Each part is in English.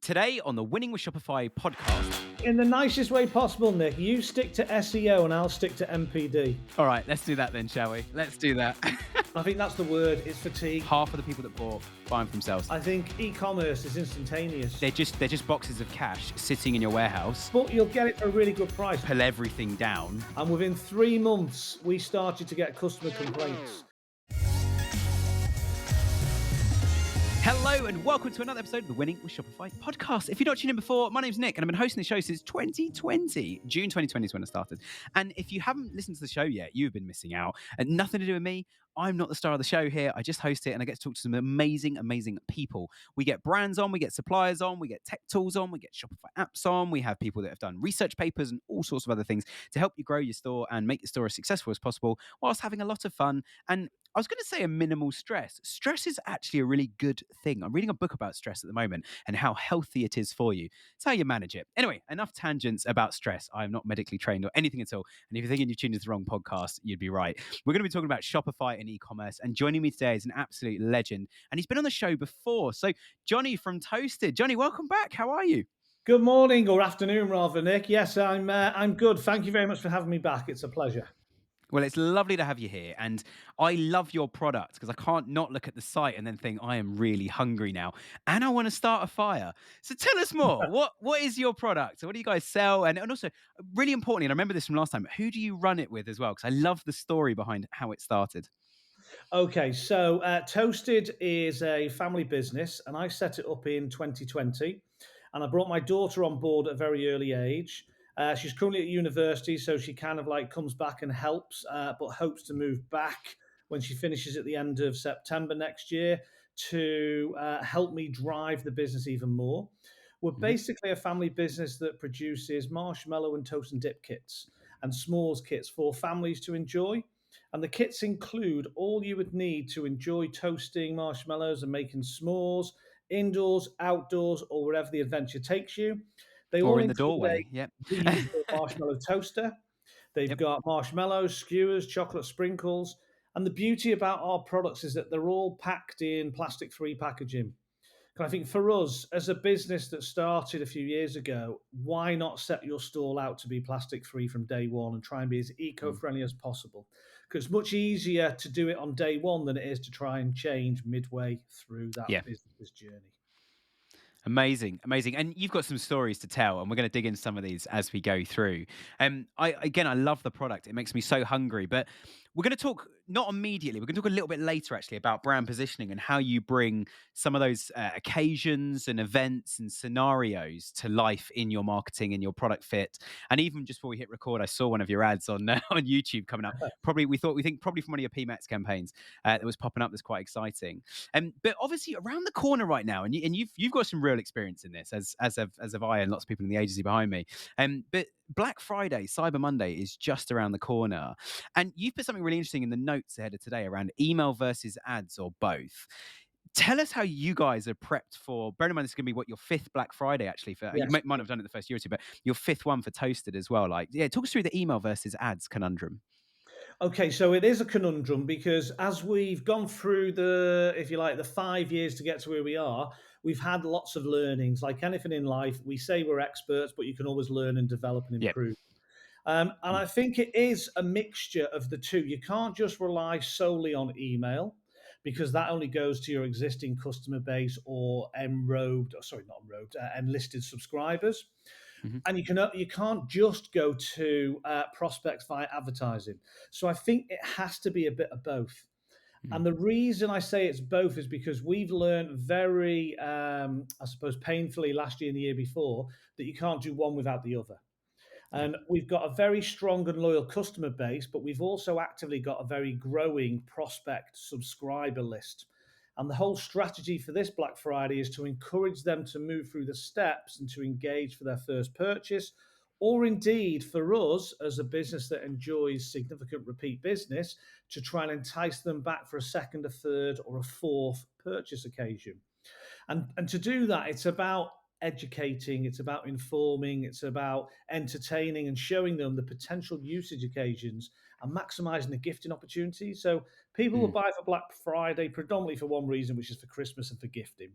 Today on the Winning with Shopify podcast. In the nicest way possible, Nick, you stick to SEO and I'll stick to MPD. All right, let's do that then, shall we? Let's do that. I think that's the word. It's fatigue. Half of the people that bought buying for themselves. I think e-commerce is instantaneous. They're just boxes of cash sitting in your warehouse. But you'll get it for a really good price. Pull everything down. And within 3 months, we started to get customer complaints. Hello and welcome to another episode of the Winning with Shopify podcast. If you're not tuned in before, my name's Nick and I've been hosting the show since 2020. June 2020 is when I started. And if you haven't listened to the show yet, you've been missing out. And nothing to do with me. I'm not the star of the show here. I just host it and I get to talk to some amazing people. We get brands on, we get suppliers on, we get tech tools on, we get Shopify apps on. We have people that have done research papers and all sorts of other things to help you grow your store and make your store as successful as possible whilst having a lot of fun. And I was going to say a minimal stress. Stress is actually a really good thing. I'm reading a book about stress at the moment and how healthy it is for you. It's how you manage it. Anyway, enough tangents about stress. I'm not medically trained or anything at all. And if you're thinking you've tuned into the wrong podcast, you'd be right. We're going to be talking about Shopify and e-commerce. And joining me today is an absolute legend. And he's been on the show before. So Jonnie from Toasted. Jonnie, welcome back. How are you? Good morning or afternoon, rather, Nick. Yes, I'm good. Thank you very much for having me back. It's a pleasure. Well, it's lovely to have you here. And I love your product because I can't not look at the site and then think I am really hungry now. And I want to start a fire. So tell us more. What is your product? What do you guys sell? And also, really importantly, and I remember this from last time, who do you run it with as well? Because I love the story behind how it started. Okay, so Toasted is a family business and I set it up in 2020. And I brought my daughter on board at a very early age. She's currently at university, so she kind of like comes back and helps, but hopes to move back when she finishes at the end of September next year to help me drive the business even more. We're basically a family business that produces marshmallow and toast and dip kits and s'mores kits for families to enjoy. And the kits include all you would need to enjoy toasting marshmallows and making s'mores indoors, outdoors, or wherever the adventure takes you. They Or all in the include doorway. Yep. a reusable marshmallow toaster. They've got marshmallows, skewers, chocolate sprinkles. And the beauty about our products is that they're all packed in plastic-free packaging. And I think for us, as a business that started a few years ago, why not set your stall out to be plastic-free from day one and try and be as eco-friendly as possible? Because it's much easier to do it on day one than it is to try and change midway through that business journey. Amazing. And you've got some stories to tell, and we're going to dig into some of these as we go through. I love the product. It makes me so hungry. But we're going to talk, not immediately, we're going to talk a little bit later, actually, about brand positioning and how you bring some of those occasions and events and scenarios to life in your marketing and your product fit. And even just before we hit record, I saw one of your ads on on YouTube coming up. Probably from one of your PMAX campaigns that was popping up. That's quite exciting. But obviously around the corner right now, and you've got some real experience in this, as have I and lots of people in the agency behind me. But Black Friday, Cyber Monday is just around the corner. And you've put something really interesting in the notes ahead of today around email versus ads or both. Tell us how you guys are prepped for, bear in mind this is going to be your fifth Black Friday actually. You might have done it the first year or two, but your fifth one for Toasted as well. Talk us through the email versus ads conundrum. Okay, so it is a conundrum because as we've gone through the 5 years to get to where we are, we've had lots of learnings. Like anything in life, we say we're experts, but you can always learn and develop and improve. And I think it is a mixture of the two. You can't just rely solely on email because that only goes to your existing customer base or enlisted subscribers. And you can't just go to prospects via advertising. So I think it has to be a bit of both. And the reason I say it's both is because we've learned very, painfully last year and the year before that you can't do one without the other. And we've got a very strong and loyal customer base, but we've also actively got a very growing prospect subscriber list. And the whole strategy for this Black Friday is to encourage them to move through the steps and to engage for their first purchase, or indeed for us as a business that enjoys significant repeat business to try and entice them back for a second, a third, or a fourth purchase occasion. And to do that, it's about educating, it's about informing, it's about entertaining and showing them the potential usage occasions and maximizing the gifting opportunities. So people will Mm, buy for Black Friday predominantly for one reason, which is for Christmas and for gifting.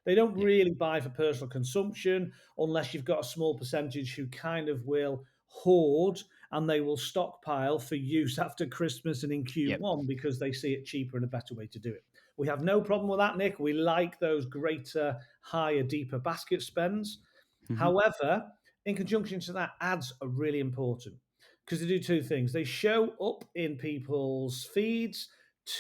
They don't yeah. really buy for personal consumption unless you've got a small percentage who kind of will hoard and they will stockpile for use after Christmas and in Yep. Q1 because they see it cheaper and a better way to do it. We have no problem with that, Nick. We like those greater, higher, deeper basket spends. Hmm. However, in conjunction to that, ads are really important because they do two things. They show up in people's feeds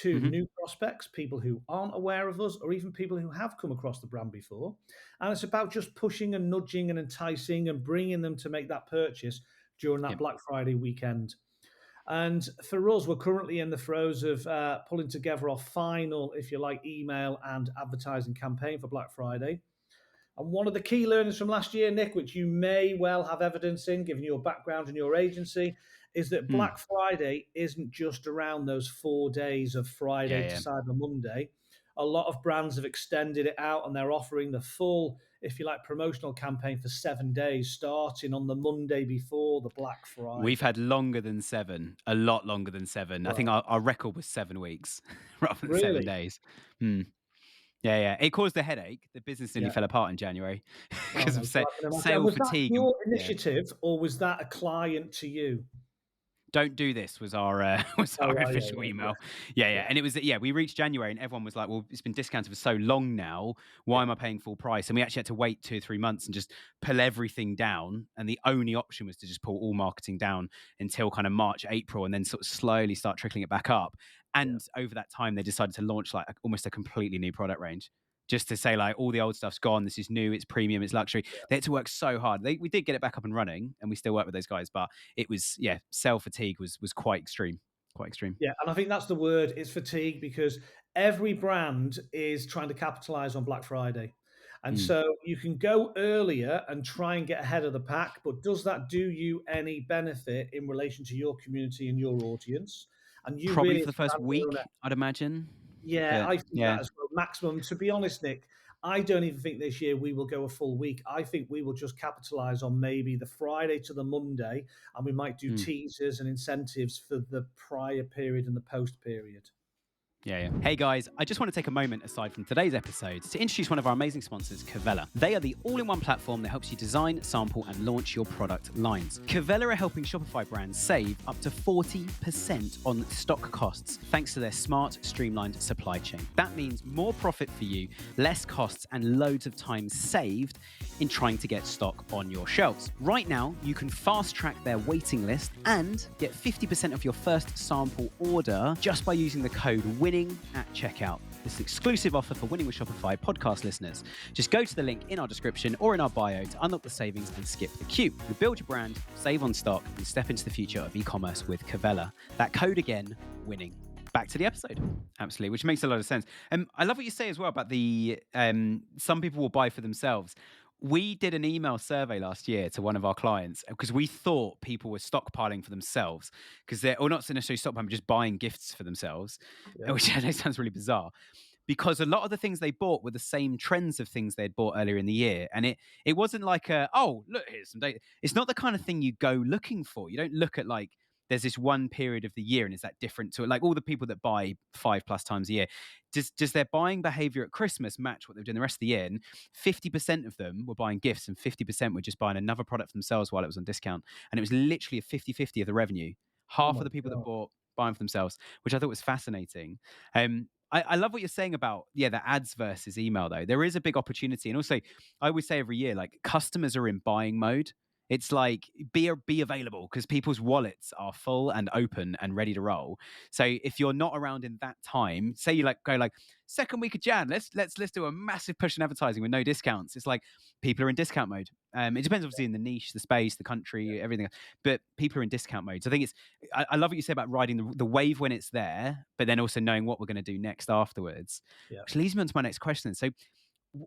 to Hmm. new prospects, people who aren't aware of us, or even people who have come across the brand before. And it's about just pushing and nudging and enticing and bringing them to make that purchase during that Yep. Black Friday weekend. And for us, we're currently in the throes of pulling together our final, if you like, email and advertising campaign for Black Friday. And one of the key learnings from last year, Nick, which you may well have evidence in, given your background and your agency, is that Mm. Black Friday isn't just around those 4 days of Friday Yeah, to yeah. Cyber Monday. A lot of brands have extended it out and they're offering the full, if you like, promotional campaign for 7 days, starting on the Monday before the Black We've Friday. had longer than 7, a lot longer than 7. I think Right. our record was 7 weeks rather than 7 Really? days. Mm. Yeah, yeah. It caused a headache. The business nearly Yeah. fell apart in January Oh because my of God, I can imagine. And sale was that fatigue. And your yeah. initiative or was that a client to you? Don't do this was our was Oh, our right, yeah, official yeah, email. Yeah, yeah, yeah. yeah, And it was yeah, we reached January and everyone was like, "Well, it's been discounted for so long now. Why yeah, am I paying full price?" And we actually had to wait 2 or 3 months and just pull everything down. And the only option was to just pull all marketing down until kind of March, April, and then sort of slowly start trickling it back up. yeah, And over that time, they decided to launch like almost a completely new product range. Just to say, like, all the old stuff's gone. This is new. It's premium. It's luxury. They had to work so hard. We did get it back up and running, and we still work with those guys. But it was yeah, sell fatigue was quite extreme, quite extreme. yeah. And I think that's the word. It's fatigue because every brand is trying to capitalize on Black Friday. And Mm. so you can go earlier and try and get ahead of the pack, but does that do you any benefit in relation to your community and your audience? And you Probably really, for as the a first brand owner, week, I'd imagine. yeah, But I think yeah, that as well. Maximum, to be honest, Nick, I don't even think this year we will go a full week. I think we will just capitalize on maybe the Friday to the Monday, and we might do mm. teasers and incentives for the prior period and the post period. Yeah, yeah. Hey guys, I just want to take a moment aside from today's episode to introduce one of our amazing sponsors, Cavella. They are the all-in-one platform that helps you design, sample, and launch your product lines. Cavella are helping Shopify brands save up to 40% on stock costs thanks to their smart, streamlined supply chain. That means more profit for you, less costs, and loads of time saved in trying to get stock on your shelves. Right now, you can fast-track their waiting list and get 50% of your first sample order just by using the code WINNING at checkout. This is an exclusive offer for Winning with Shopify podcast listeners. Just go to the link in our description or in our bio to unlock the savings and skip the queue. You build your brand, save on stock, and step into the future of e-commerce with Cavella. That code again, WINNING. Back to the episode. Absolutely, which makes a lot of sense. I love what you say as well about the some people will buy for themselves. We did an email survey last year to one of our clients because we thought people were stockpiling for themselves because they're, or not necessarily stockpiling, but just buying gifts for themselves, Yeah. which I know sounds really bizarre because a lot of the things they bought were the same trends of things they'd bought earlier in the year. And it wasn't like oh, look, here's some data. It's not the kind of thing you go looking for. You don't look at like, there's this one period of the year and is that different to like all the people that buy 5+ times a year? Does their buying behavior at Christmas match what they're doing the rest of the year? And 50% of them were buying gifts and 50% were just buying another product for themselves while it was on discount. And it was literally a 50-50 of the revenue. Oh Half of my the people that God. bought buying for themselves, which I thought was fascinating. I love what you're saying about the ads versus email though. There is a big opportunity, and also I always say every year, like customers are in buying mode. It's like be available because people's wallets are full and open and ready to roll. So if you're not around in that time, say you like go like second week of Jan, let's do a massive push in advertising with no discounts. It's like people are in discount mode. It depends obviously in the niche, the space, the country, everything, but people are in discount mode. So I think I love what you say about riding the wave when it's there, but then also knowing what we're going to do next afterwards, Yeah. which leads me on to my next question. So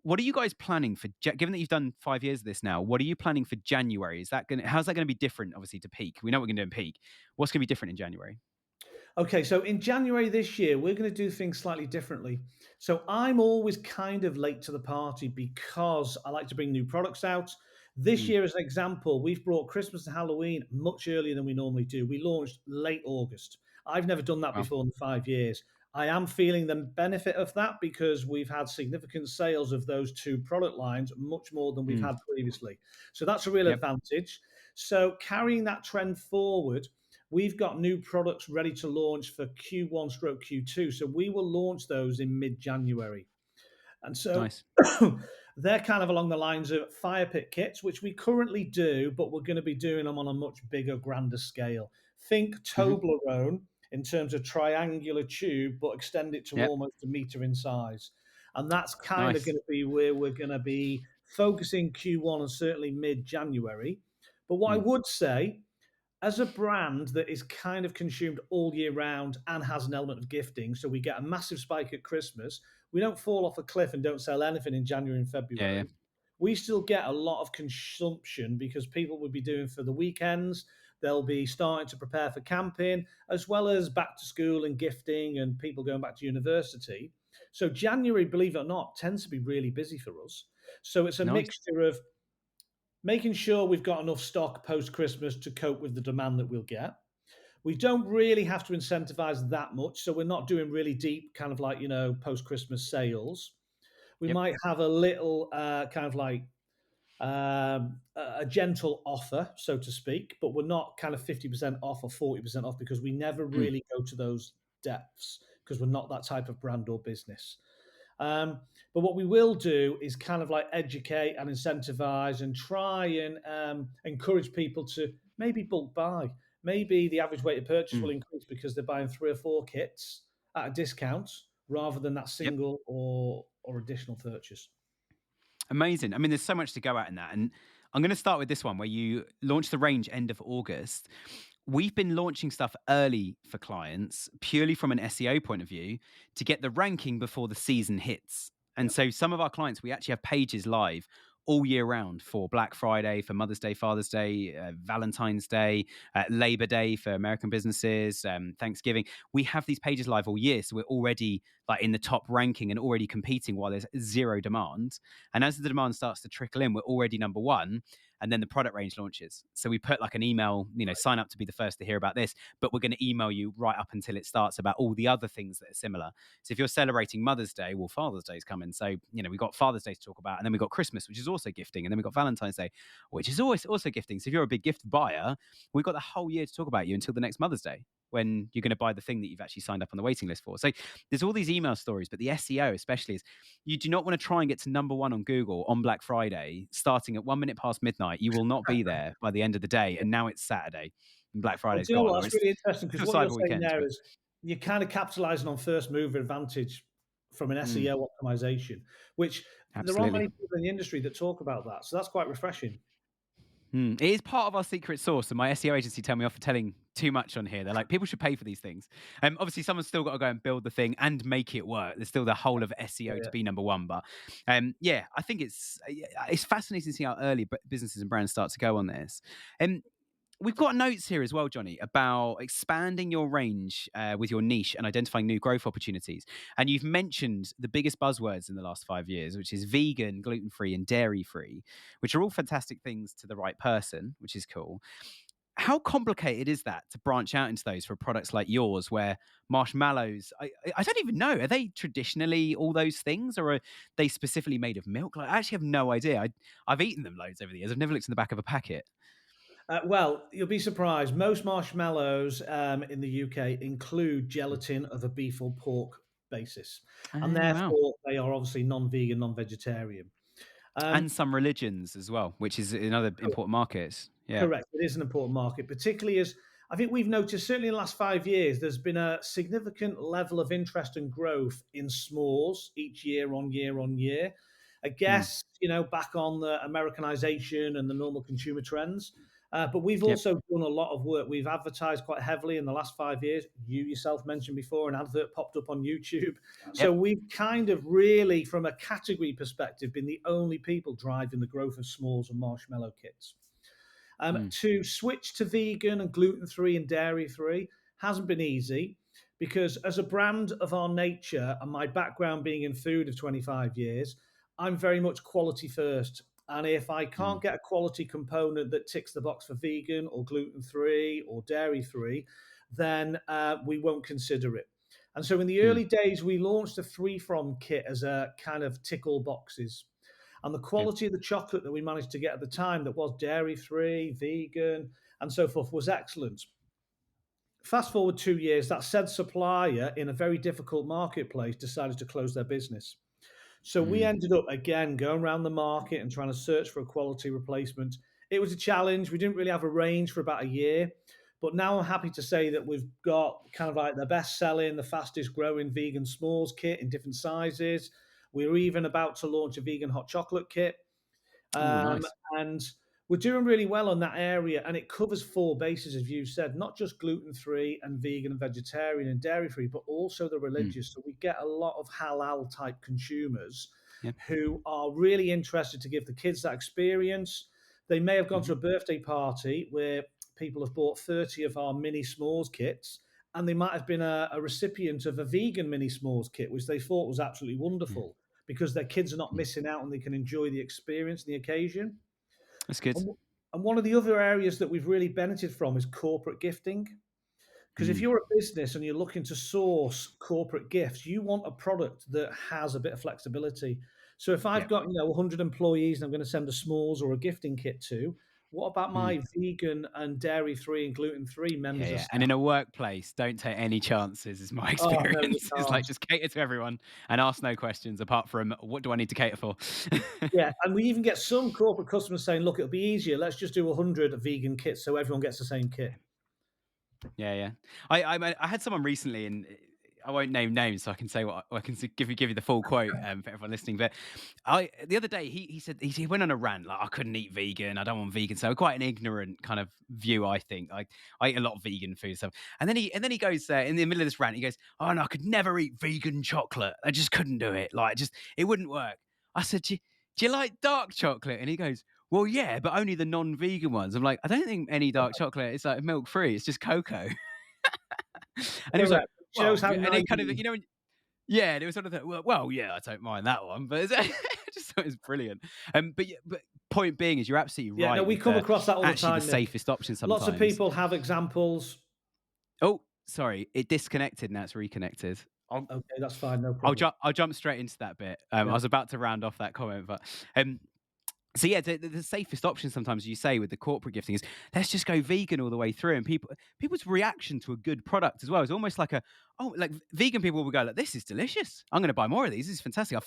what are you guys planning for? Given that you've done 5 years of this now, what are you planning for January? How's that going to be different, obviously, to peak? We know what we're going to do in peak. What's going to be different in January? Okay, so in January this year, we're going to do things slightly differently. So I'm always kind of late to the party because I like to bring new products out. This Mm. year, as an example, we've brought Christmas and Halloween much earlier than we normally do. We launched late August. I've never done that Wow. before in 5 years. I am feeling the benefit of that because we've had significant sales of those two product lines, much more than we've Mm. had previously. So that's a real Yep. advantage. So carrying that trend forward, we've got new products ready to launch for Q1 stroke Q2. So we will launch those in mid January. And so Nice. they're kind of along the lines of fire pit kits, which we currently do, but we're going to be doing them on a much bigger, grander scale. Think Hmm. Toblerone in terms of triangular tube, but extend it to Yep. almost a meter in size. And that's kind of Nice. going to be where we're going to be focusing Q1 and certainly mid January. But what I Mm. would say, as a brand that is kind of consumed all year round and has an element of gifting, so we get a massive spike at Christmas, we don't fall off a cliff and don't sell anything in January and Yeah. Yeah. February. We still get a lot of consumption because people will be doing for the weekends. They'll be starting to prepare for camping, as well as back to school and gifting and people going back to university. So January, believe it or not, tends to be really busy for us. So it's a Nice. mixture of making sure we've got enough stock post Christmas to cope with the demand that we'll get. We don't really have to incentivize that much. So we're not doing really deep, kind of like, post Christmas sales. We Yep. might have a little kind of like a gentle offer, so to speak, but we're not kind of 50% off or 40% off because we never Mm. really go to those depths because we're not that type of brand or business. But what we will do is kind of like educate and incentivize and try and encourage people to maybe bulk buy. Maybe the average weight of purchase will Mm. increase because they're buying 3 or 4 kits at a discount rather than that Yep. single or additional purchase. Amazing. I mean, there's so much to go at in that. And I'm going to start with this one where you launched the range end of August. We've been launching stuff early for clients purely from an SEO point of view to get the ranking before the season hits. And Yeah. so some of our clients, we actually have pages live all year round for Black Friday, for Mother's Day, Father's Day, Valentine's Day, Labor Day for American businesses, Thanksgiving. We have these pages live all year. So we're already like in the top ranking and already competing while there's zero demand. And as the demand starts to trickle in, we're already number one. And then the product range launches. So we put like an email, sign up to be the first to hear about this, but we're going to email you right up until it starts about all the other things that are similar. So if you're celebrating Mother's Day, well, Father's Day is coming. So, we've got Father's Day to talk about. And then we've got Christmas, which is also gifting. And then we've got Valentine's Day, which is always also gifting. So if you're a big gift buyer, we've got the whole year to talk about you until the next Mother's Day when you're going to buy the thing that you've actually signed up on the waiting list for. So there's all these email stories, but the SEO especially is you do not want to try and get to number one on Google on Black Friday, starting at 1 minute past midnight. You will not be there by the end of the day. And now it's Saturday and Black Well, Friday's do you know gone, what? or That's it's really interesting because still what you're Cyber saying Weekend. there But is you're kind of capitalizing on first mover advantage from an mm, SEO optimization, which there aren't absolutely. many people in the industry that talk about that. So that's quite refreshing. It is part of our secret sauce, and my SEO agency tell me off for telling too much on here. They're like, people should pay for these things. Obviously, someone's still got to go and build the thing and make it work. There's still the whole of Yeah, SEO to yeah. be number one. But yeah, I think it's fascinating to see how early businesses and brands start to go on this. And we've got notes here as well, Jonnie, about expanding your range with your niche and identifying new growth opportunities. And you've mentioned the biggest buzzwords in the last 5 years, which is vegan, gluten-free, and dairy-free, which are all fantastic things to the right person, which is cool. How complicated is that to branch out into those for products like yours, where marshmallows, I don't even know, are they traditionally all those things or are they specifically made of milk? Like, I actually have no idea. I've eaten them loads over the years. I've never looked in the back of a packet. Well, you'll be surprised. Most marshmallows in the UK include gelatin of a beef or pork basis, and Oh, wow. therefore they are obviously non-vegan, non-vegetarian. Um, And some religions as well, which is another important market. Yeah. Correct. It is an important market, particularly as I think we've noticed, certainly in the last 5 years, there's been a significant level of interest and growth in s'mores each year on year on year. I Mm. guess, back on the Americanization and the normal consumer trends. But we've Yep. also done a lot of work. We've advertised quite heavily in the last 5 years. You yourself mentioned before an advert popped up on YouTube. So Yep. we've kind of really, from a category perspective, been the only people driving the growth of s'mores and marshmallow kits. Mm. To switch to vegan and gluten free and dairy free hasn't been easy. because as a brand of our nature and my background being in food of 25 years, I'm very much quality first. And if I Mm, can't get a quality component that ticks the box for vegan or gluten free or dairy free, then we won't consider it. And so in the mm, early days, we launched a three from kit as a kind of tick all boxes. And the okay. quality of the chocolate that we managed to get at the time that was dairy free, vegan, and so forth was excellent. Fast forward 2 years, that said supplier in a very difficult marketplace decided to close their business. So we Mm, ended up again going around the market and trying to search for a quality replacement. It was a challenge. We didn't really have a range for about a year. But now I'm happy to say that we've got kind of like the best selling, the fastest growing vegan s'mores kit in different sizes. We're even about to launch a vegan hot chocolate kit. oh, Um, nice. and we're doing really well on that area. And it covers four bases, as you said, not just gluten free and vegan and vegetarian and dairy free, but also the Mm, religious. So we get a lot of halal type consumers yeah. who are really interested to give the kids that experience. They may have gone Hmm. to a birthday party where people have bought 30 of our mini s'mores kits, and they might have been a recipient of a vegan mini s'mores kit, which they thought was absolutely Yeah. wonderful because their kids are not Mm. missing out and they can enjoy the experience and the occasion. That's good. And one of the other areas that we've really benefited from is corporate gifting. Because if Mm, you're a business and you're looking to source corporate gifts, you want a product that has a bit of flexibility. So if I've yeah. got 100 employees and I'm going to send a s'mores or a gifting kit to, what about Mm. my vegan and dairy free and gluten free Yeah, members of yeah. And staff? in a workplace, don't take any chances, is my Oh no, you experience. It's like can't. just cater to everyone and ask no questions apart from what do I need to cater for? Yeah, and we even get some corporate customers saying, "Look, it'll be easier. Let's just do 100 vegan kits so everyone gets the same kit." Yeah, yeah. I had someone recently, and I won't name names, so I can say what I can give you the full quote for everyone listening. But I the other day he said he went on a rant like I couldn't eat vegan, I don't want vegan, so quite an ignorant kind of view. I think I eat a lot of vegan food stuff, and then he goes in the middle of this rant, he goes, "Oh no, I could never eat vegan chocolate. I just couldn't do it. Like just it wouldn't work." I said, do you like dark chocolate?" And he goes, "Well, yeah, but only the non-vegan ones." I'm like, "I don't think any dark chocolate is like milk free. It's just cocoa." And he was like, Correct. Shows "Well," how and then kind of, naive. yeah, and it was sort of well, yeah, I don't mind that one, but I just thought it was brilliant. But yeah, but point being is you're absolutely Yeah, no, right we with come the across that all the actually the time, Nick. safest option Lots of sometimes. people have examples. Oh, sorry, it disconnected. Now it's reconnected. I'll Okay, that's fine, no I'll problem. jump I'll jump straight into that bit. I Yeah, was about to round off that comment, but um, so yeah, the safest option sometimes you say with the corporate gifting is let's just go vegan all the way through, and people's reaction to a good product as well is almost like like vegan people will go like this is delicious. I'm going to buy more of these. This is fantastic.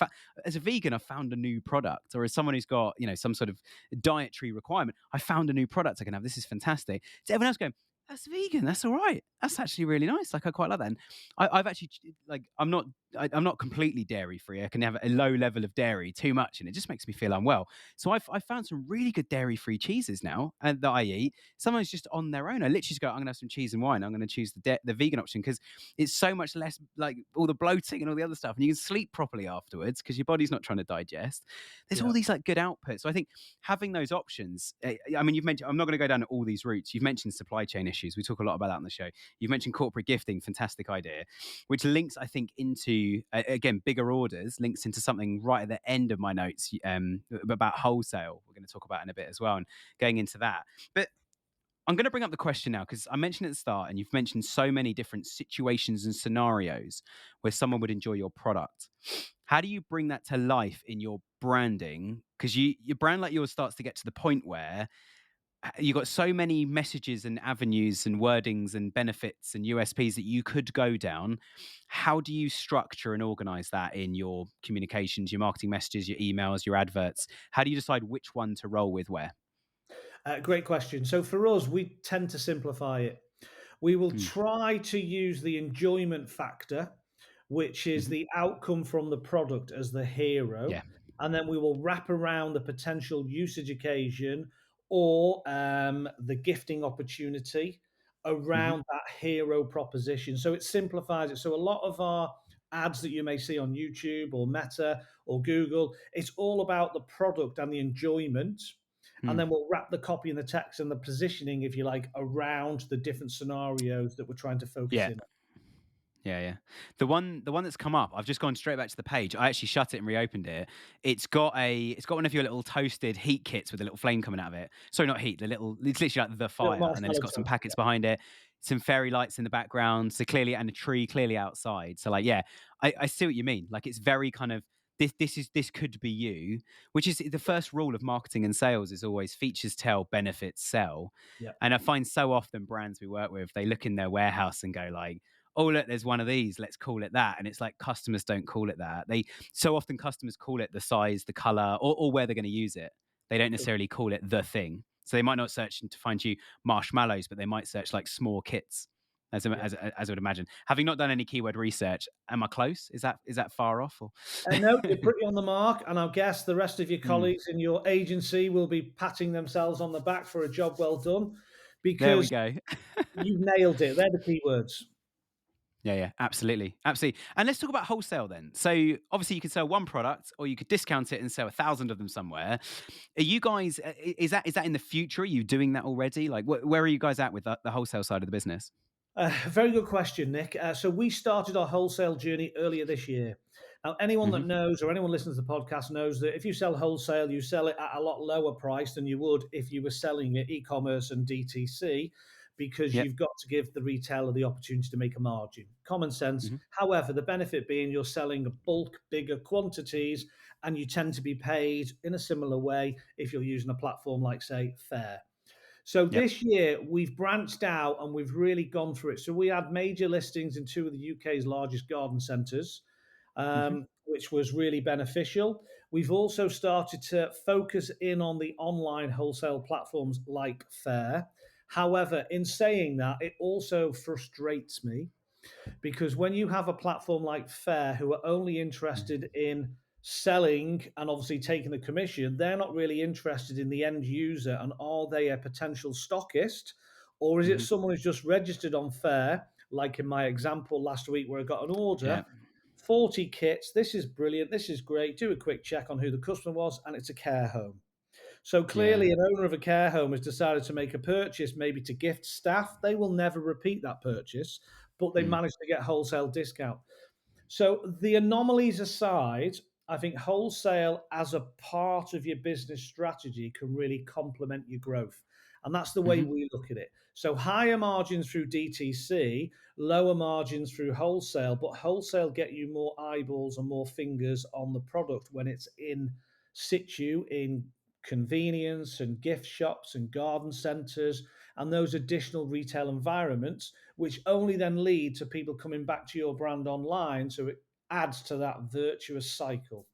As a vegan, I found a new product, or as someone who's got some sort of dietary requirement, I found a new product I can have. This is fantastic. To everyone else going, that's vegan. That's all right. That's actually really nice. Like I quite like that. And I've actually like I'm not completely dairy free. I can have a low level of dairy too much, and it just makes me feel unwell. So I've found some really good dairy-free cheeses now that I eat. Someone's just on their own. I literally just go, I'm going to have some cheese and wine. I'm going to choose the vegan option because it's so much less like all the bloating and all the other stuff. And you can sleep properly afterwards because your body's not trying to digest. There's all yeah. these like good outputs. So I think having those options, I mean, you've mentioned, I'm not going to go down all these routes. You've mentioned supply chain issues. We talk a lot about that on the show. You've mentioned corporate gifting, fantastic idea, which links, I think, into, again, bigger orders, links into something right at the end of my notes about wholesale. We're going to talk about in a bit as well, and going into that. But I'm going to bring up the question now because I mentioned at the start, and you've mentioned so many different situations and scenarios where someone would enjoy your product. How do you bring that to life in your branding? Because your brand like yours starts to get to the point where you got so many messages and avenues and wordings and benefits and USPs that you could go down. How do you structure and organize that in your communications, your marketing messages, your emails, your adverts? How do you decide which one to roll with where? Great question. So for us, we tend to simplify it. We will Mm, try to use the enjoyment factor, which is mhm. the outcome from the product as the hero. Yeah. And then we will wrap around the potential usage occasion or the gifting opportunity Mhm. around that hero proposition. So it simplifies it. So a lot of our ads that you may see on YouTube or Meta or Google, it's all about the product and the enjoyment, and Mm. then we'll wrap the copy and the text and the positioning, if you like, around the different scenarios that we're trying to focus Yeah. in on. Yeah, yeah. The one that's come up, I've just gone straight back to the page. I actually shut it and reopened it. It's got one of your little toasted heat kits with a little flame coming out of it. Sorry, not heat, the little it's literally like the Little fire, and then it's marshmallow got some toast. packets behind it, some fairy lights in the background, so clearly and a tree clearly outside. So like, yeah, I see what you mean. Like it's very kind of this could be you, which is the first rule of marketing and sales is always features tell, benefits sell. Yeah. And I find so often brands we work with, they look in their warehouse and go like, oh look, there's one of these, let's call it that. And it's like customers don't call it that. They so often customers call it the size, the color, or where they're going to use it. They don't Yeah. necessarily call it the thing. So they might not search to find you marshmallows, but they might search like small kits, Yeah. as I would imagine. Having not done any keyword research, am I close? Is that far off? Or No, you're pretty on the mark, and I guess the rest of your Mm, colleagues in your agency will be patting themselves on the back for a job well done, there we because go. you nailed it. They're the key words. Yeah, yeah, absolutely, absolutely. And let's talk about wholesale then. So obviously, you could sell one product, or you could discount it and sell 1,000 of them somewhere. Are you guys? Is that in the future? Are you doing that already? Like, where are you guys at with the wholesale side of the business? Very good question, Nick. So we started our wholesale journey earlier this year. Now, anyone Hmm. that knows or anyone listening to the podcast knows that if you sell wholesale, you sell it at a lot lower price than you would if you were selling it e-commerce and DTC, because Yep. you've got to give the retailer the opportunity to make a margin. Common sense. Hmm. However, the benefit being you're selling bulk, bigger quantities, and you tend to be paid in a similar way if you're using a platform like, say, Fair. So Yep. this year we've branched out and we've really gone for it. So we had major listings in two of the UK's largest garden centres, Hmm. which was really beneficial. We've also started to focus in on the online wholesale platforms like Fair. However, in saying that, it also frustrates me because when you have a platform like Fair who are only interested in selling and obviously taking the commission, they're not really interested in the end user and are they a potential stockist, or is it Hmm. someone who's just registered on Fair, like in my example last week where I got an order, Yeah. 40 kits, this is brilliant, this is great, do a quick check on who the customer was, and it's a care home. So Yeah. clearly, an owner of a care home has decided to make a purchase, maybe to gift staff. They will never repeat that purchase, but they Mm. managed to get wholesale discount. So the anomalies aside, I think wholesale as a part of your business strategy can really complement your growth. And that's the way Hmm. we look at it. So higher margins through DTC, lower margins through wholesale, but wholesale get you more eyeballs and more fingers on the product when it's in situ in convenience and gift shops and garden centres and those additional retail environments, which only then lead to people coming back to your brand online. So it adds to that virtuous cycle.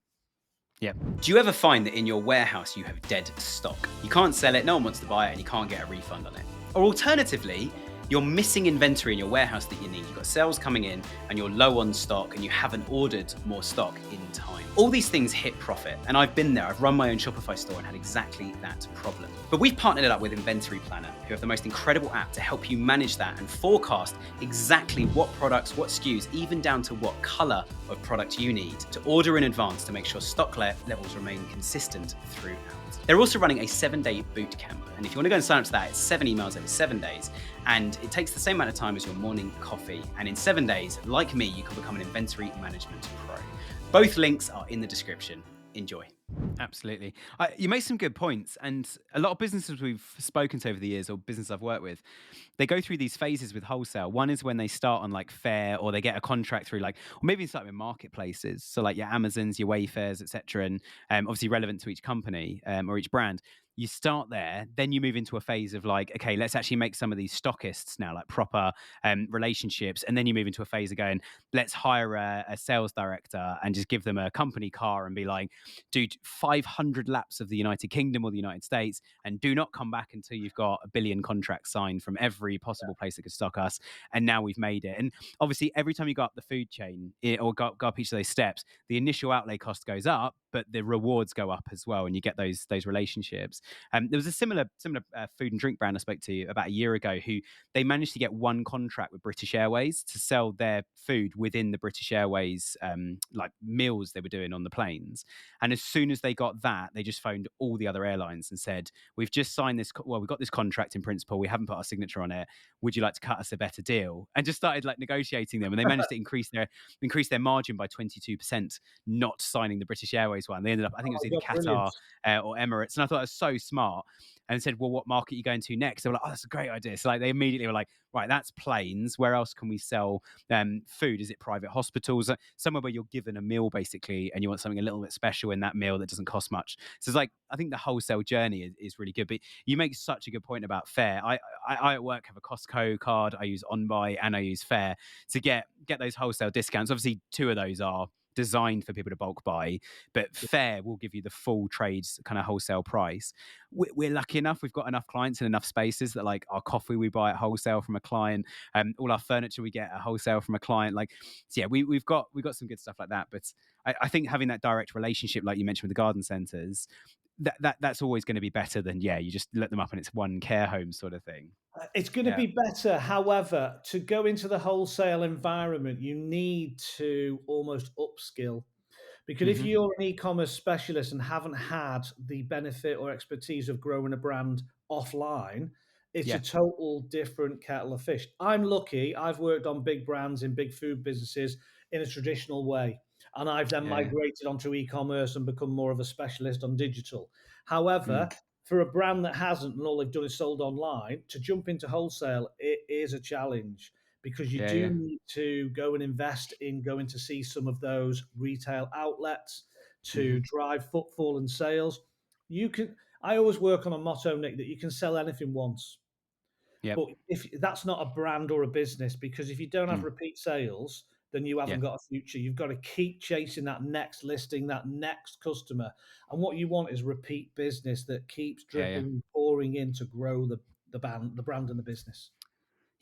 Yeah. Do you ever find that in your warehouse you have dead stock? You can't sell it, no one wants to buy it, and you can't get a refund on it. Or alternatively, you're missing inventory in your warehouse that you need. You've got sales coming in and you're low on stock and you haven't ordered more stock in time. All these things hit profit. And I've been there. I've run my own Shopify store and had exactly that problem. But we've partnered it up with Inventory Planner, who have the most incredible app to help you manage that and forecast exactly what products, what SKUs, even down to what color of product you need to order in advance to make sure stock levels remain consistent throughout. They're also running a 7-day boot camp. And if you want to go and sign up to that, it's 7 emails over 7 days. And it takes the same amount of time as your morning coffee. And in 7 days, like me, you can become an inventory management pro. Both links are in the description. Enjoy. Absolutely. You make some good points. And a lot of businesses we've spoken to over the years, or business I've worked with, they go through these phases with wholesale. One is when they start on like Fair, or they get a contract through like, or maybe it's like with marketplaces. So like your Amazons, your Wayfairs, etc. And obviously relevant to each company or each brand. You start there, then you move into a phase of like, okay, let's actually make some of these stockists now like proper relationships. And then you move into a phase of going, let's hire a sales director and just give them a company car and be like, do 500 laps of the United Kingdom or the United States, and do not come back until you've got a billion contracts signed from every possible place that could stock us. And now we've made it. And obviously, every time you go up the food chain or go up each of those steps, the initial outlay cost goes up, but the rewards go up as well, and you get those relationships. There was a similar food and drink brand I spoke to about a year ago who they managed to get one contract with British Airways to sell their food within the British Airways like meals they were doing on the planes. And as soon as they got that, they just phoned all the other airlines and said, "We've just signed this. Well, we've got this contract in principle. We haven't put our signature on it. Would you like to cut us a better deal?" And just started like negotiating them, and they managed to increase their margin by 22%, not signing the British Airways one. They ended up, I think it Oh was my either God, brilliant. Qatar or Emirates, and I thought it was so smart. And said, "Well, what market are you going to next?" They were like, "Oh, that's a great idea." So like they immediately were like, "Right, that's planes. Where else can we sell food? Is it private hospitals? Somewhere where you're given a meal basically, and you want something a little bit special in that meal that doesn't cost much." So it's like I think the wholesale journey is really good. But you make such a good point about Fair. I at work have a Costco card. I use OnBuy and I use Fair to get those wholesale discounts. Obviously, two of those are designed for people to bulk buy, but Fair will give you the full trades kind of wholesale price. We're lucky enough; we've got enough clients and enough spaces that like our coffee we buy at wholesale from a client, all our furniture we get at wholesale from a client. Like, so yeah, we've got some good stuff like that. But I think having that direct relationship, like you mentioned with the garden centres, that's always going to be better than you just let them up and it's one care home sort of thing. It's going to Yeah. be better. However, to go into the wholesale environment, you need to almost upskill. Because if Hmm. you're an e-commerce specialist and haven't had the benefit or expertise of growing a brand offline, it's a Yeah. total different kettle of fish. I'm lucky. I've worked on big brands in big food businesses in a traditional way, and I've then Yeah. migrated onto e-commerce and become more of a specialist on digital. Mm. However, for a brand that hasn't and all they've done is sold online, to jump into wholesale, it is a challenge because you Yeah. do Yeah. need to go and invest in going to see some of those retail outlets Hmm. to drive footfall and sales. You can I always work on a motto, Nick, that you can sell anything once. Yep. But if that's not a brand or a business, because if you don't have Mm. repeat sales, then you Yeah. haven't got a future. You've got to keep chasing that next listing, that next customer. And what you want is repeat business that keeps Yeah. Yeah. dripping, pouring in to grow the brand and the business.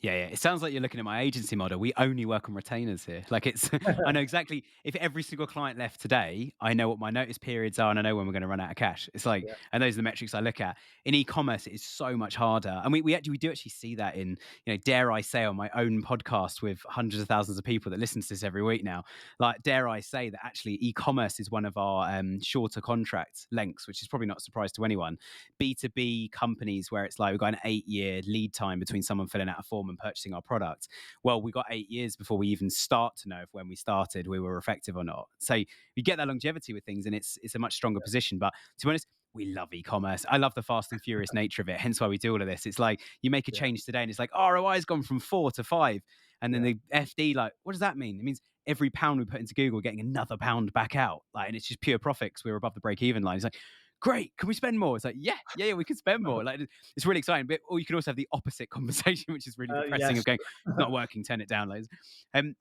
Yeah, yeah. It sounds like you're looking at my agency model. We only work on retainers here. Like it's, I know exactly if every single client left today, I know what my notice periods are and I know when we're going to run out of cash. It's like, Yeah, and those are the metrics I look at. In e-commerce, it is so much harder. And we do actually see that in, dare I say on my own podcast with hundreds of thousands of people that listen to this every week now, like, dare I say that actually e-commerce is one of our shorter contract lengths, which is probably not a surprise to anyone. B2B companies where it's like we've got an 8-year lead time between someone filling out a form and purchasing our product. Well, we got 8 years before we even start to know if when we started we were effective or not. So you get that longevity with things and it's a much stronger position. But to be honest, we love e-commerce. I love the fast and furious nature of it. Hence why we do all of this. It's like you make a yeah, change today and it's like ROI has gone from 4 to 5. And then yeah. the FD, like, what does that mean? It means every pound we put into Google, getting another pound back out. Like, and it's just pure profit because we're above the break-even line. It's like, great, can we spend more? It's like, yeah, we can spend more. Like, it's really exciting. But or you can also have the opposite conversation, which is really depressing Yes. of going, it's not working, turn it down. Like, um,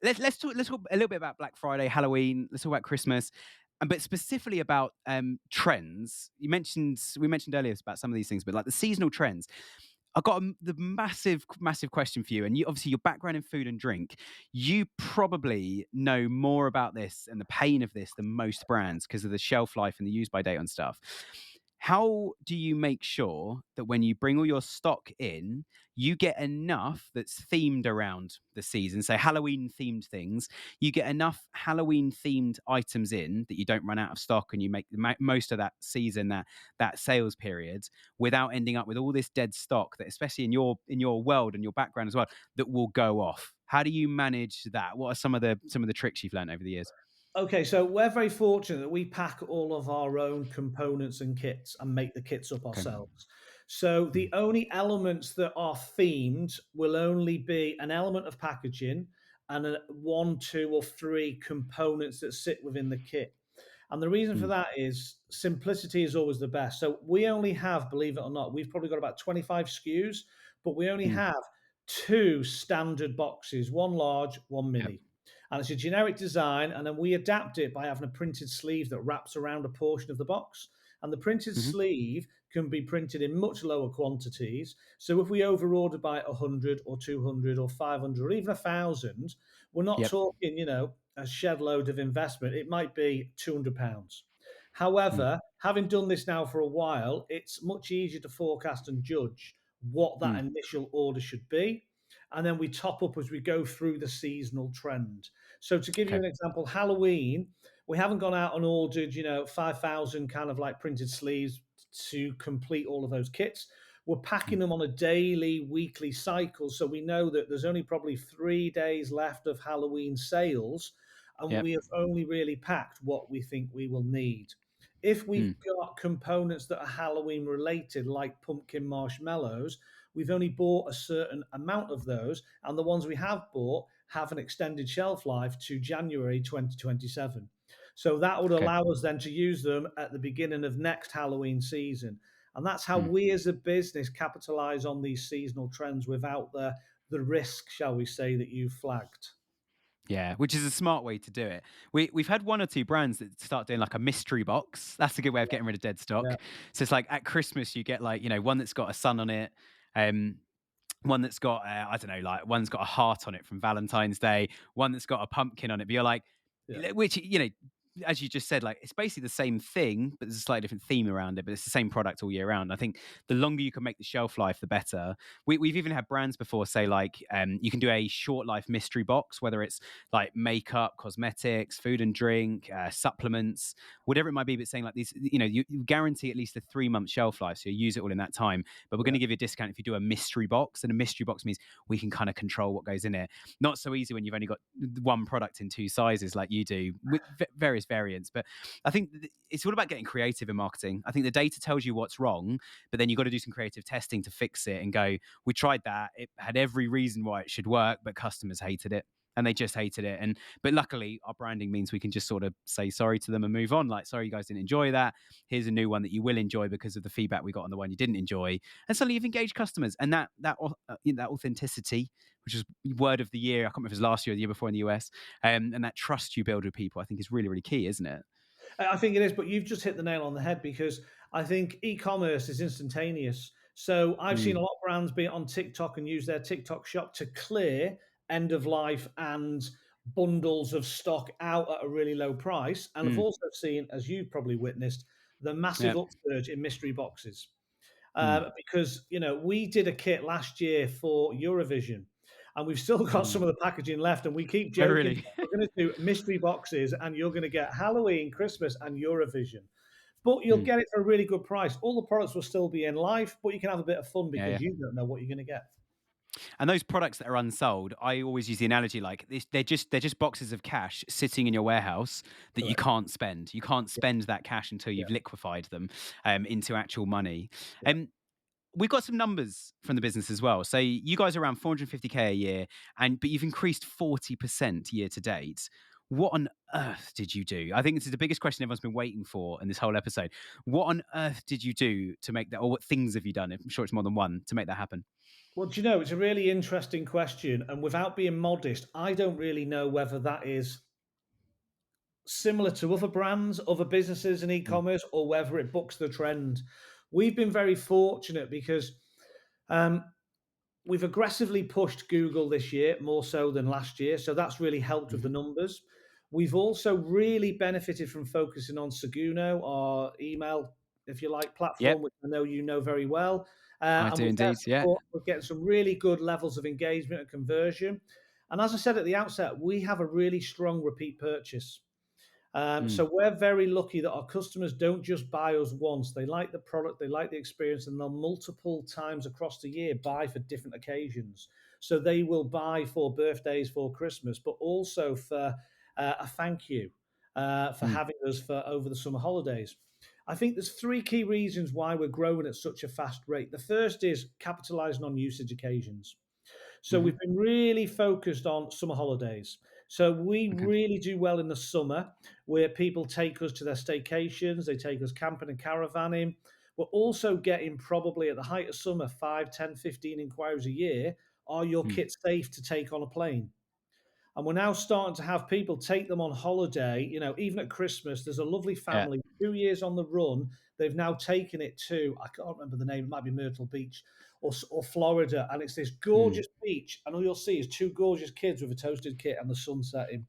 let's talk a little bit about Black Friday, Halloween. Let's talk about Christmas, and but specifically about trends. We mentioned earlier about some of these things, but like the seasonal trends. I've got the massive question for you. And you, obviously, your background in food and drink, you probably know more about this and the pain of this than most brands because of the shelf life and the use by date on stuff. How do you make sure that when you bring all your stock in, you get enough that's themed around the season? So Halloween themed things, you get enough Halloween themed items in that you don't run out of stock, and you make the most of that season, that sales period, without ending up with all this dead stock that, especially in your world and your background as well, that will go off. How do you manage that? What are some of the tricks you've learned over the years? Okay, so we're very fortunate that we pack all of our own components and kits and make the kits up Okay. ourselves. So the Mm, only elements that are themed will only be an element of packaging and one, two, or three components that sit within the kit. And the reason for mm, that is simplicity is always the best. So we only have, believe it or not, we've probably got about 25 SKUs, but we only mm. have two standard boxes, one large, one Yep. mini. And it's a generic design, and then we adapt it by having a printed sleeve that wraps around a portion of the box. And the printed Hmm. sleeve can be printed in much lower quantities. So if we overorder by 100 or 200 or 500 or even 1,000, we're not Yep. talking, a shed load of investment. It might be £200. Mm. However, having done this now for a while, it's much easier to forecast and judge what that Mm. initial order should be. And then we top up as we go through the seasonal trend. So to give you Okay. an example, Halloween, we haven't gone out and ordered, 5,000 kind of like printed sleeves to complete all of those kits. We're packing Mm. them on a daily, weekly cycle. So we know that there's only probably 3 days left of Halloween sales, and Yep. we have only really packed what we think we will need. If we've Mm. got components that are Halloween related, like pumpkin marshmallows, we've only bought a certain amount of those, and the ones we have bought have an extended shelf life to January 2027. So that would Okay. allow us then to use them at the beginning of next Halloween season. And that's how Mm. we as a business capitalize on these seasonal trends without the risk, shall we say, that you flagged. Yeah, which is a smart way to do it. We've had one or two brands that start doing like a mystery box. That's a good way of getting rid of dead Yeah, stock. So it's like at Christmas you get like, one that's got a sun on it, um, one that's got I don't know, like one's got a heart on it from Valentine's Day, one that's got a pumpkin on it. But you're like, yeah, which as you just said, like it's basically the same thing, but there's a slightly different theme around it. But it's the same product all year round. I think the longer you can make the shelf life, the better. We've even had brands before say like you can do a short life mystery box, whether it's like makeup, cosmetics, food and drink, supplements, whatever it might be. But saying like these, you guarantee at least a 3 month shelf life, so you use it all in that time. But we're going yeah. to give you a discount if you do a mystery box, and a mystery box means we can kind of control what goes in it. Not so easy when you've only got one product in two sizes like you do with various variants. But I think it's all about getting creative in marketing. I think the data tells you what's wrong, but then you've got to do some creative testing to fix it and go, we tried that. It had every reason why it should work, but customers hated it. And they just hated it. But luckily our branding means we can just sort of say sorry to them and move on. Like, sorry, you guys didn't enjoy that. Here's a new one that you will enjoy because of the feedback we got on the one you didn't enjoy. And suddenly you've engaged customers. And that authenticity, which is word of the year. I can't remember if it was last year or the year before in the US. And that trust you build with people, I think is really, really key, isn't it? I think it is, but you've just hit the nail on the head because I think e-commerce is instantaneous. So I've seen a Mm. lot of brands be on TikTok and use their TikTok shop to clear end of life and bundles of stock out at a really low price. And I've Mm. also seen, as you've probably witnessed, the massive Yeah. upsurge in mystery boxes. Mm. Because we did a kit last year for Eurovision, and we've still got some Mm. of the packaging left, and we keep Oh, joking really? we're going to do mystery boxes, and you're going to get Halloween, Christmas, and Eurovision. But you'll Mm. get it for a really good price. All the products will still be in life, but you can have a bit of fun Yeah, because yeah. you don't know what you're going to get. And those products that are unsold, I always use the analogy like they're just boxes of cash sitting in your warehouse that you Correct. can't spend. You can't Yeah, spend that cash until yeah, you've liquefied them into actual money. yeah. Um, we've got some numbers from the business as well. So you guys are around 450K a year, but you've increased 40% year to date. What on earth did you do? I think this is the biggest question everyone's been waiting for in this whole episode. What on earth did you do to make that, or what things have you done? I'm sure it's more than one to make that happen. Well, do you know, it's a really interesting question. And without being modest, I don't really know whether that is similar to other brands, other businesses in Mm. e-commerce, or whether it books the trend. We've been very fortunate because um, we've aggressively pushed Google this year more so than last year, so that's really helped with the Mhm. numbers. We've also really benefited from focusing on Seguno, our email, if you like, platform, Yep, which I know you know very well. I And do with their indeed. Yeah. support, we're getting some really good levels of engagement and conversion. And as I said at the outset, we have a really strong repeat purchase. Mm. So we're very lucky that our customers don't just buy us once. They like the product, they like the experience, and they'll multiple times across the year buy for different occasions. So they will buy for birthdays, for Christmas, but also for a thank you for Mm. having us for over the summer holidays. I think there's three key reasons why we're growing at such a fast rate. The first is capitalizing on usage occasions. So Mhm. we've been really focused on summer holidays. So we Okay. really do well in the summer where people take us to their staycations, they take us camping and caravanning. We're also getting probably at the height of summer 5, 10, 15 inquiries a year. Are your Mm. kits safe to take on a plane? And we're now starting to have people take them on holiday. Even at Christmas, there's a lovely Yeah. family, 2 years on the run. They've now taken it to, I can't remember the name, it might be Myrtle Beach or Florida. And it's this Mm. gorgeous beach. And all you'll see is two gorgeous kids with a toasted kit and the sun setting.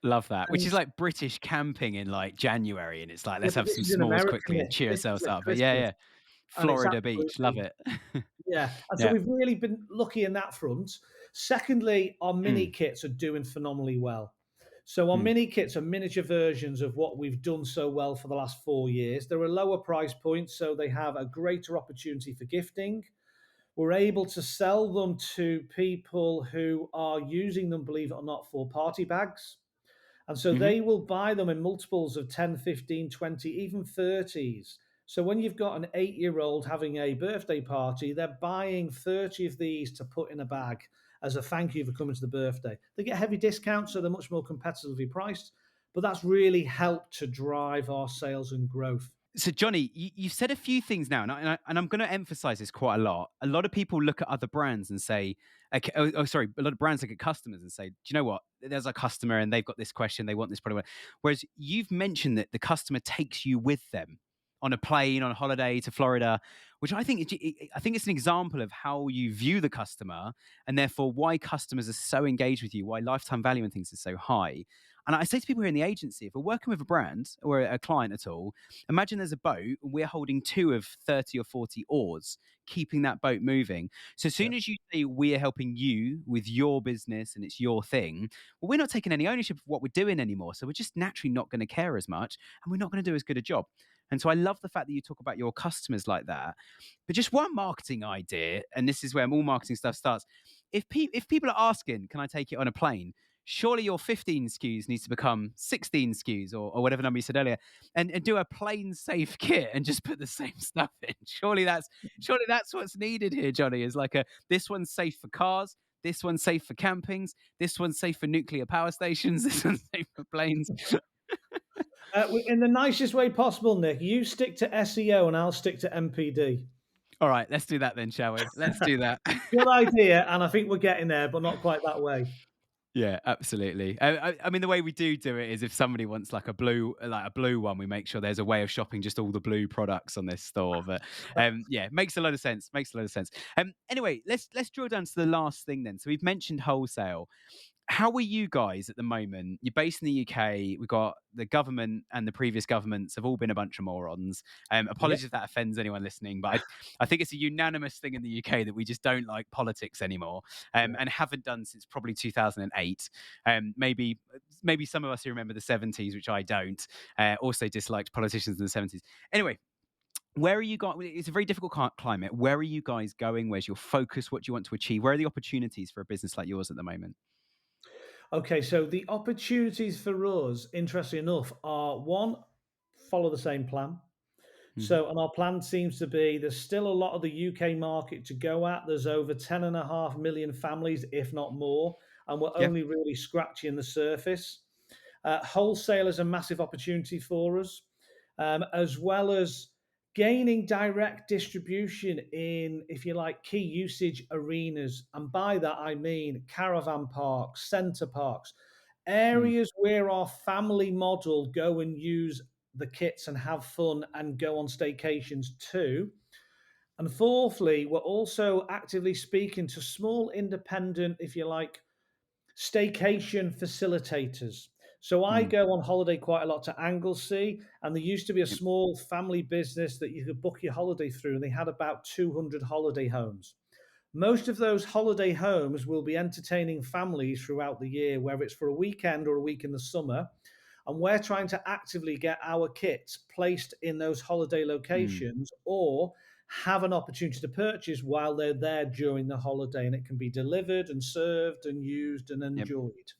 Love that. Which And is like British camping in like January, and it's like, yeah, let's but have this some is in s'mores America, quickly and Nick. cheer This is ourselves at up. But yeah, Christmas, yeah. and it's Florida beach, love absolutely it. yeah. And so Yeah. we've really been lucky in that front. Secondly, our mini Mm, kits are doing phenomenally well. So our mm, mini kits are miniature versions of what we've done so well for the last 4 years. They're a lower price point, so they have a greater opportunity for gifting. We're able to sell them to people who are using them, believe it or not, for party bags. And so mhm. they will buy them in multiples of 10, 15, 20, even 30s. So when you've got an 8-year-old having a birthday party, they're buying 30 of these to put in a bag as a thank you for coming to the birthday. They get heavy discounts, so they're much more competitively priced. But that's really helped to drive our sales and growth. So, Johnny, you've said a few things now, and I'm going to emphasize this quite a lot. A lot of people look at other brands and say, okay, sorry, a lot of brands look at customers and say, do you know what? There's a customer and they've got this question, they want this product. Whereas you've mentioned that the customer takes you with them on a plane, on a holiday to Florida, which I think it's an example of how you view the customer and therefore why customers are so engaged with you, why lifetime value and things is so high. And I say to people here in the agency, if we're working with a brand or a client at all, imagine there's a boat and we're holding two of 30 or 40 oars, keeping that boat moving. So as Yeah. soon as you say we're helping you with your business and it's your thing, well, we're not taking any ownership of what we're doing anymore. So we're just naturally not going to care as much and we're not going to do as good a job. And so I love the fact that you talk about your customers like that. But just one marketing idea, and this is where all marketing stuff starts. If people are asking, can I take it on a plane? Surely your 15 SKUs needs to become 16 SKUs or whatever number you said earlier, and do a plain safe kit and just put the same stuff in. Surely that's what's needed here, Johnny. Is like a this one's safe for cars, this one's safe for campings, this one's safe for nuclear power stations, this one's safe for planes. In the nicest way possible, Nick, you stick to SEO and I'll stick to MPD. All right, let's do that then, shall we? Let's do that. Good idea. And I think we're getting there, but not quite that way. Yeah, absolutely. I mean, the way we do it is if somebody wants like a blue one, we make sure there's a way of shopping just all the blue products on this store. But yeah, makes a lot of sense. Makes a lot of sense. Anyway, let's drill down to the last thing then. So we've mentioned wholesale. How are you guys at the moment? You're based in the UK. We've got the government and the previous governments have all been a bunch of morons. Yep. Apologies if that offends anyone listening, but I think it's a unanimous thing in the UK that we just don't like politics anymore, Yeah. and haven't done since probably 2008. Maybe some of us who remember the 70s, which I don't, also disliked politicians in the 70s. Anyway, where are you going? It's a very difficult climate. Where are you guys going? Where's your focus? What do you want to achieve? Where are the opportunities for a business like yours at the moment? Okay, so the opportunities for us, interestingly enough, are one, follow the same plan. Hmm. So, and our plan seems to be there's still a lot of the UK market to go at. There's over 10.5 million families, if not more, and we're Yeah. only really scratching the surface. Wholesale is a massive opportunity for us, as well as gaining direct distribution in, if you like, key usage arenas. And by that, I mean caravan parks, centre parks, Mm, areas where our family model go and use the kits and have fun and go on staycations too. And fourthly, we're also actively speaking to small independent, if you like, staycation facilitators. So I mm, go on holiday quite a lot to Anglesey, and there used to be a yep, small family business that you could book your holiday through, and they had about 200 holiday homes. Most of those holiday homes will be entertaining families throughout the year, whether it's for a weekend or a week in the summer. And we're trying to actively get our kits placed in those holiday mm, locations or have an opportunity to purchase while they're there during the holiday. And it can be delivered and served and used and yep. enjoyed.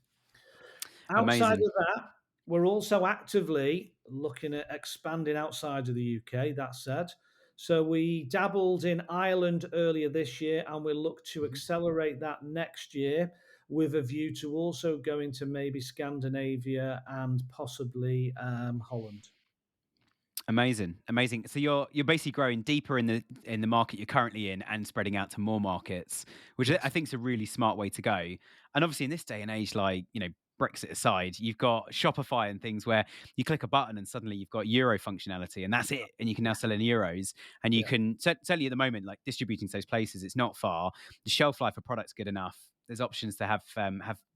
Outside Amazing. of that, we're also actively looking at expanding outside of the UK, that said. So we dabbled in Ireland earlier this year, and we'll look to Mhm. accelerate that next year with a view to also going to maybe Scandinavia and possibly Holland. Amazing, amazing. So you're basically growing deeper in the market you're currently in and spreading out to more markets, which I Yes. think is a really smart way to go. And obviously, in this day and age, like Brexit aside, you've got Shopify and things where you click a button and suddenly you've got Euro functionality and that's it. And you can now sell in euros. And you Yeah. can certainly at the moment, like distributing to those places, it's not far. The shelf life of products good enough. There's options to have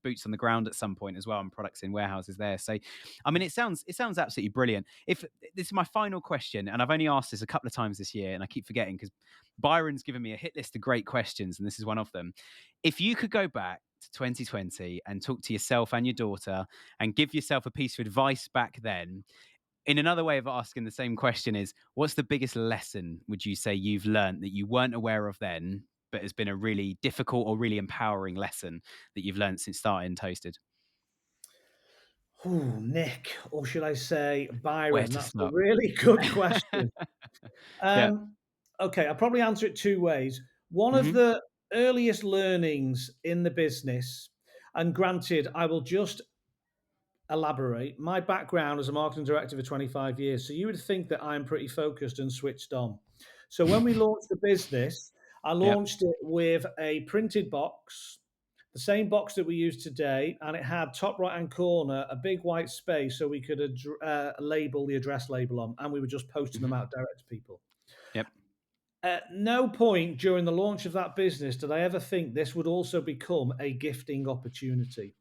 boots on the ground at some point as well, and products in warehouses there. So, I mean, it sounds absolutely brilliant. If this is my final question, and I've only asked this a couple of times this year, and I keep forgetting because Byron's given me a hit list of great questions, and this is one of them. If you could go back to 2020 and talk to yourself and your daughter and give yourself a piece of advice back then, in another way of asking the same question is, what's the biggest lesson would you say you've learned that you weren't aware of then, but has been a really difficult or really empowering lesson that you've learned since starting Toasted? Oh, Nick, or should I say Where Byron? to That's a start? really good question. Yeah. Um, okay, I'll probably answer it two ways. One of Hmm. the earliest learnings in the business, and granted, I will just elaborate. My background as a marketing director for 25 years, so you would think that I'm pretty focused and switched on. So when we launched the business, I Yeah. launched it with a printed box, the same box that we use today, and it had top right hand corner a big white space so we could label the address label on, and we were just posting them Hmm. out direct to people. Yep. At no point during the launch of that business did I ever think this would also become a gifting opportunity.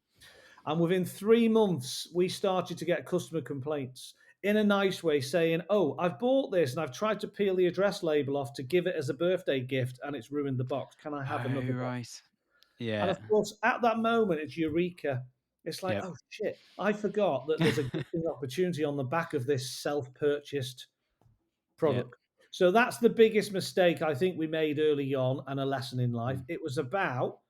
And within 3 months, we started to get customer complaints in a nice way saying, "Oh, I've bought this and I've tried to peel the address label off to give it as a birthday gift and it's ruined the box. Can I have Oh, another box?" right. And Yeah. of course, at that moment, it's eureka. It's like, Yep. "Oh, shit, I forgot that there's a gifting opportunity on the back of this self purchased Yeah. product." So that's the biggest mistake I think we made early on and a lesson in life. Mm. It was about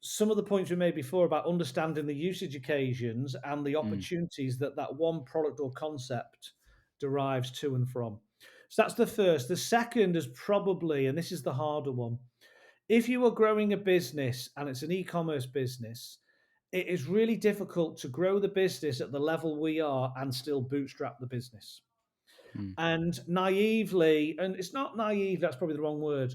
some of the points we made before about understanding the usage occasions and the Mm. opportunities that that one product or concept derives to and from. So that's the first. The second is probably, and this is the harder one, if you are growing a business and it's an e-commerce business, it is really difficult to grow the business at the level we are and still bootstrap the business. Mm. And naively, and it's not naive, that's probably the wrong word.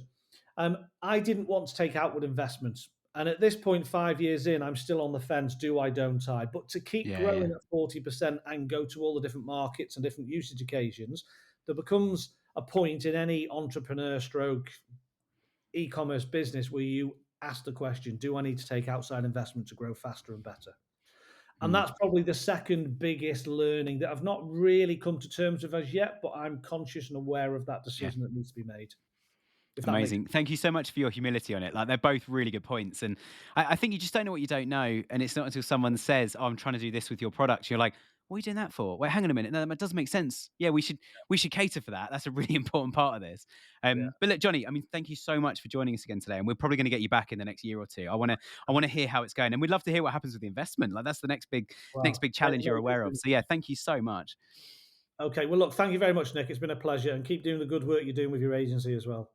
I didn't want to take outward investments. And at this point, 5 years in, I'm still on the fence. Do I, don't I? But to keep Yeah. Yeah. growing at 40% and go to all the different markets and different usage occasions, there becomes a point in any entrepreneur stroke e-commerce business where you ask the question, do I need to take outside investment to grow faster and better? And Mm. that's probably the second biggest learning that I've not really come to terms with as yet, but I'm conscious and aware of that Yeah. decision that needs to be made. If that makes Amazing. Thank you so much for your humility on it. Like they're both really good points. And I think you just don't know what you don't know. And it's not until someone says, "Oh, I'm trying to do this with your product." You're like, what are you doing that for? Wait, hang on a minute. No, that does make sense. Yeah, we should cater for that. That's a really important part of this. yeah. But look, Jonnie, I mean, thank you so much for joining us again today. And we're probably going to get you back in the next year or two. I want to hear how it's going. And we'd love to hear what happens with the investment. Like that's the next Wow. big Great, challenge you're great aware of. wisdom. So yeah, thank you so much. Okay. Well, look, thank you very much, Nick. It's been a pleasure, and keep doing the good work you're doing with your agency as well.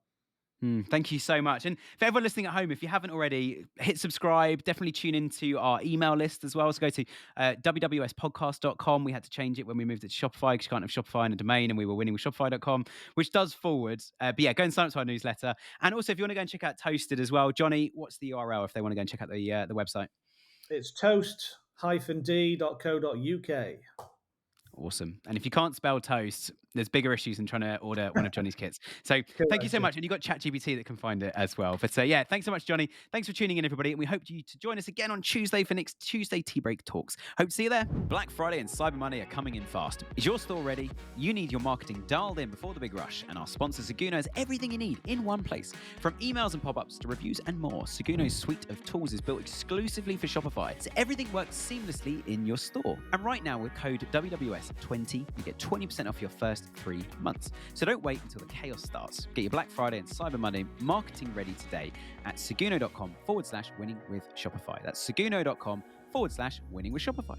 Thank you so much. And for everyone listening at home, if you haven't already, hit subscribe. Definitely tune into our email list as well. So go to wwspodcast.com. We had to change it when we moved it to Shopify because you can't have Shopify in a domain, and we were winning with Shopify.com, which does forward. But yeah, go and sign up to our newsletter. And also, if you want to go and check out Toasted as well, Jonnie, what's the URL if they want to go and check out the website? It's toast-d.co.uk. Awesome. And if you can't spell toast, there's bigger issues than trying to order one of Jonnie's kits. So thank you so Correct. much. And you've got ChatGPT that can find it as well. But yeah, thanks so much, Jonnie. Thanks for tuning in, everybody. And we hope you to join us again on Tuesday for next Tuesday Tea Break Talks. Hope to see you there. Black Friday and Cyber Monday are coming in fast. Is your store ready? You need your marketing dialed in before the big rush. And our sponsor, Seguno, has everything you need in one place. From emails and pop-ups to reviews and more, Seguno's suite of tools is built exclusively for Shopify. So everything works seamlessly in your store. And right now, with code WWS20, you get 20% off your first 3 months. So don't wait until the chaos starts. Get your Black Friday and Cyber Monday marketing ready today at seguno.com/winning with Shopify. That's seguno.com/winning with Shopify.